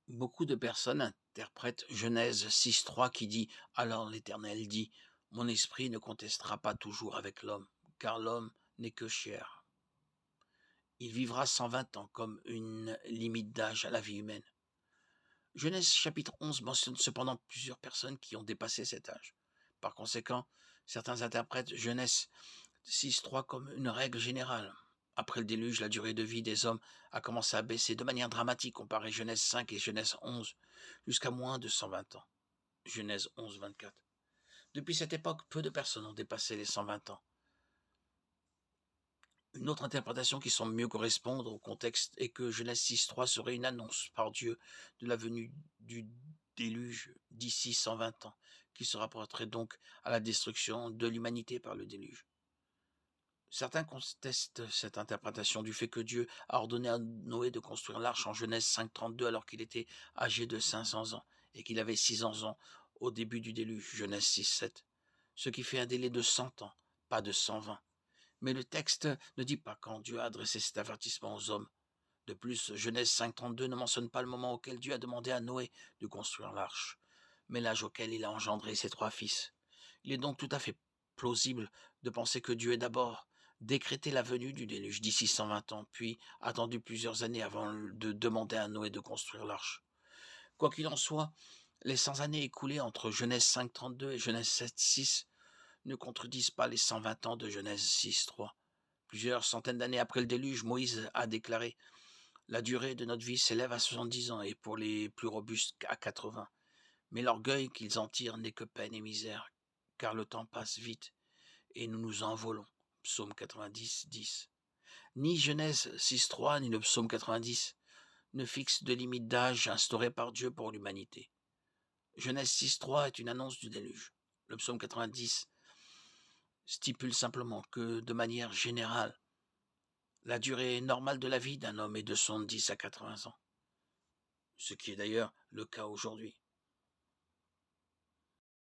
Beaucoup de personnes interprètent Genèse 6.3 qui dit: «Alors l'Éternel dit: Mon esprit ne contestera pas toujours avec l'homme, car l'homme n'est que chair. Il vivra 120 ans comme une limite d'âge à la vie humaine.» Genèse chapitre 11 mentionne cependant plusieurs personnes qui ont dépassé cet âge. Par conséquent, certains interprètent Genèse 6.3 comme une règle générale. Après le déluge, la durée de vie des hommes a commencé à baisser de manière dramatique comparé Genèse 5 et Genèse 11, jusqu'à moins de 120 ans. Genèse 11, 24. Depuis cette époque, peu de personnes ont dépassé les 120 ans. Une autre interprétation qui semble mieux correspondre au contexte est que Genèse 6.3 serait une annonce par Dieu de la venue du déluge d'ici 120 ans, qui se rapporterait donc à la destruction de l'humanité par le déluge. Certains contestent cette interprétation du fait que Dieu a ordonné à Noé de construire l'arche en Genèse 5.32 alors qu'il était âgé de 500 ans et qu'il avait 600 ans au début du déluge, Genèse 6.7, ce qui fait un délai de 100 ans, pas de 120. Mais le texte ne dit pas quand Dieu a adressé cet avertissement aux hommes. De plus, Genèse 5.32 ne mentionne pas le moment auquel Dieu a demandé à Noé de construire l'arche, mais l'âge auquel il a engendré ses 3 fils. Il est donc tout à fait plausible de penser que Dieu ait d'abord décrété la venue du déluge d'ici 120 ans, puis attendu plusieurs années avant de demander à Noé de construire l'arche. Quoi qu'il en soit, les 100 années écoulées entre Genèse 5.32 et Genèse 7.6 ne contredisent pas les 120 ans de Genèse 6.3. Plusieurs centaines d'années après le déluge, Moïse a déclaré: la durée de notre vie s'élève à 70 ans et pour les plus robustes à 80. Mais l'orgueil qu'ils en tirent n'est que peine et misère, car le temps passe vite et nous nous envolons. Psaume 90, 10. Ni Genèse 6.3 ni le psaume 90 ne fixent de limite d'âge instaurée par Dieu pour l'humanité. Genèse 6.3 est une annonce du déluge. Le psaume 90 stipule simplement que, de manière générale, la durée normale de la vie d'un homme est de 70 à 80 ans, ce qui est d'ailleurs le cas aujourd'hui.